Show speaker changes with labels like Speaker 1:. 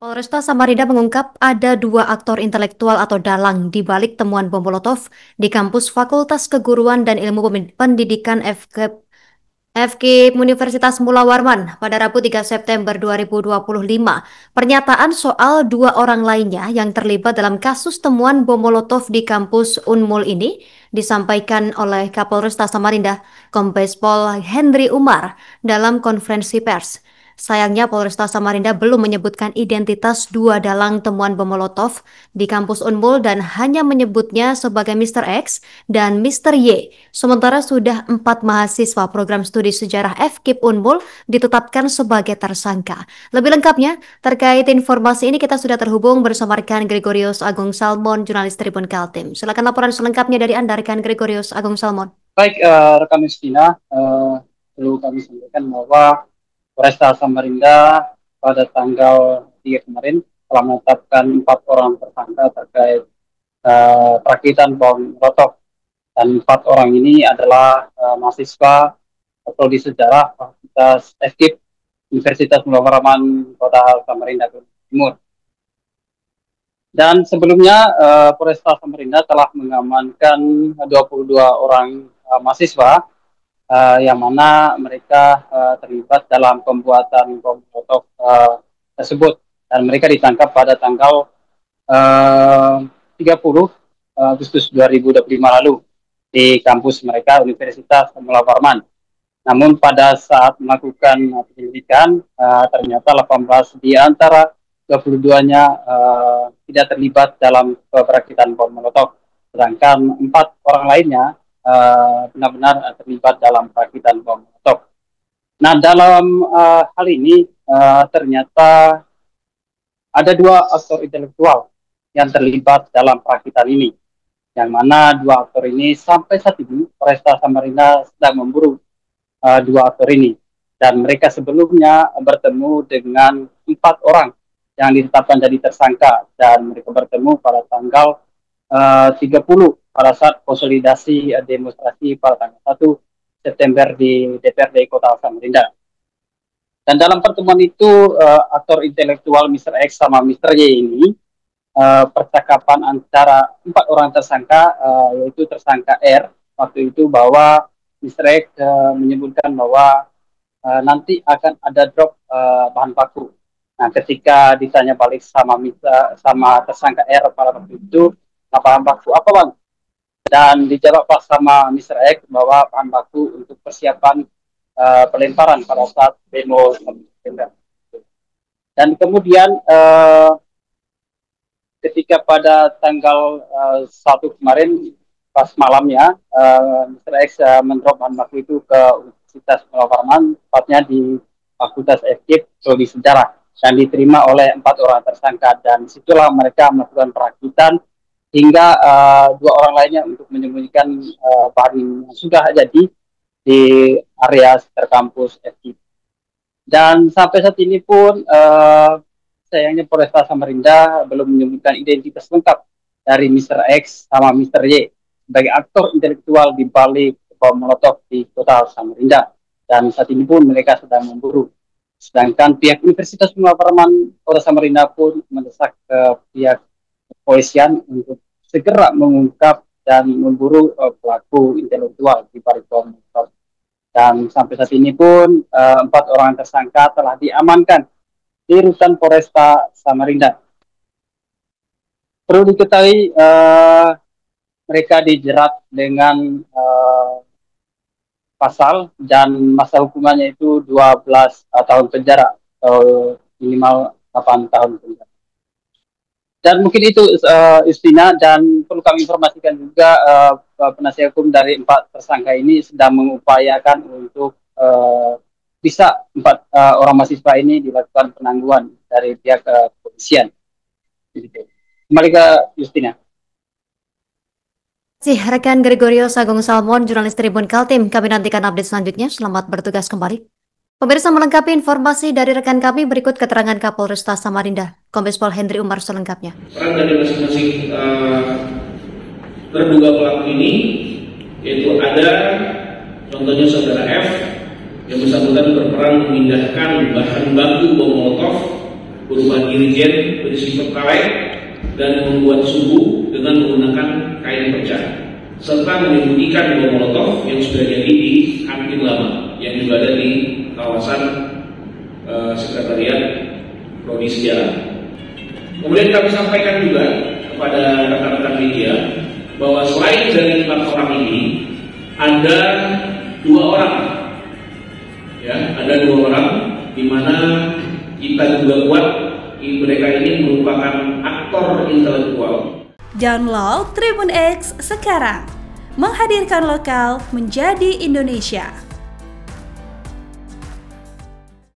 Speaker 1: Polresta Samarinda mengungkap ada dua aktor intelektual atau dalang di balik temuan bom Molotov di kampus Fakultas Keguruan dan Ilmu Pendidikan FK Universitas Mula Warman pada Rabu 3 September 2025. Pernyataan soal dua orang lainnya yang terlibat dalam kasus temuan bom Molotov di kampus Unmul ini disampaikan oleh Kapolresta Samarinda, Kombes Pol Henry Umar, dalam konferensi pers. Sayangnya Polresta Samarinda belum menyebutkan identitas dua dalang temuan bom Molotov di kampus Unmul dan hanya menyebutnya sebagai Mr. X dan Mr. Y. Sementara sudah 4 mahasiswa program studi sejarah FKIP Unmul ditetapkan sebagai tersangka. Lebih lengkapnya, terkait informasi ini kita sudah terhubung bersama rekan Gregorius Agung Salmon, jurnalis Tribun Kaltim. Silakan laporan selengkapnya dari Anda, rekan Gregorius Agung Salmon.
Speaker 2: Baik, rekan Justina, perlu kami sampaikan bahwa Polresta Samarinda pada tanggal 3 kemarin telah menetapkan 4 orang tersangka terkait perakitan bom Molotov, dan 4 orang ini adalah mahasiswa prodi sejarah Fakultas FKIP Universitas Mula Warman Kota Samarinda Timur. Dan sebelumnya Polresta Samarinda telah mengamankan 22 orang mahasiswa yang mana mereka terlibat dalam pembuatan bom Molotov tersebut, dan mereka ditangkap pada tanggal 30 Agustus 2025 lalu di kampus mereka Universitas Mula Warman. Namun pada saat melakukan penyelidikan ternyata 18 di antara 22-nya tidak terlibat dalam perakitan bom Molotov, sedangkan 4 orang lainnya benar-benar terlibat dalam perakitan bom Molotov. Nah, dalam hal ini ternyata ada 2 aktor intelektual yang terlibat dalam perakitan ini, yang mana 2 aktor ini sampai saat ini Polresta Samarinda sedang memburu 2 aktor ini, dan mereka sebelumnya bertemu dengan 4 orang yang ditetapkan jadi tersangka, dan mereka bertemu pada tanggal 30 pada saat konsolidasi demonstrasi pada tanggal 1 September di DPRD Kota Samarinda. Dan dalam pertemuan itu aktor intelektual Mr. X sama Mr. Y ini percakapan antara 4 orang tersangka, yaitu tersangka R waktu itu, bahwa Mr. X menyebutkan bahwa nanti akan ada drop bahan baku. Nah, ketika ditanya balik sama tersangka R pada waktu itu, bahan baku apa, Bang? Dan dijawab sama Mr. X bahwa bahan baku untuk persiapan pelemparan pada saat demo. Dan kemudian ketika pada tanggal 1 kemarin pas malamnya, Mr. X mendrop bahan baku itu ke Universitas Mula Warman, tepatnya di Fakultas FKIP Prodi Sejarah, dan diterima oleh 4 orang tersangka, dan disitulah mereka melakukan perakitan hingga 2 orang lainnya untuk menyembunyikan bahan yang sudah jadi di area sekitar kampus FKIP. Dan sampai saat ini pun sayangnya Polresta Samarinda belum menyebutkan identitas lengkap dari Mr. X sama Mr. Y sebagai aktor intelektual di balik bom Molotov di Kota Samarinda, dan saat ini pun mereka sedang memburu. Sedangkan pihak Universitas Mula Warman Kota Samarinda pun mendesak ke pihak kepolisian untuk segera mengungkap dan memburu pelaku intelektual di balik bom Molotov. Dan sampai saat ini pun 4 orang tersangka telah diamankan di rutan Polresta Samarinda. Perlu diketahui mereka dijerat dengan pasal, dan masa hukumannya itu 12 tahun penjara atau minimal 8 tahun penjara. Dan mungkin itu Justina, dan perlu kami informasikan juga penasihat hukum dari 4 tersangka ini sedang mengupayakan untuk bisa 4 orang mahasiswa ini dilakukan penangguhan dari pihak kepolisian. Kembali ke Justina.
Speaker 1: Rekan Gregorius Agung Salmon, jurnalis Tribun Kaltim. Kami nantikan update selanjutnya. Selamat bertugas kembali. Pemirsa, melengkapi informasi dari rekan kami, berikut keterangan Kapolresta Samarinda, Kombes Pol Henry Umar selengkapnya.
Speaker 3: Peran dari masing-masing terduga pelaku ini, yaitu ada contohnya saudara F yang bersangkutan berperan memindahkan bahan baku bom Molotov berupa dirijen berisi pertalite dan membuat suhu dengan menggunakan kain pecah, serta menyembunyikan bom molotov yang sudah jadi di kantin lama yang juga ada di kawasan sekretariat Prodi Sejarah. Kemudian kami sampaikan juga kepada rekan-rekan media bahwa selain dari 4 orang ini ada 2 orang, ya, ada 2 orang di mana kita juga buat mereka ini merupakan aktor intelektual.
Speaker 4: Download Tribun X sekarang, menghadirkan lokal menjadi Indonesia.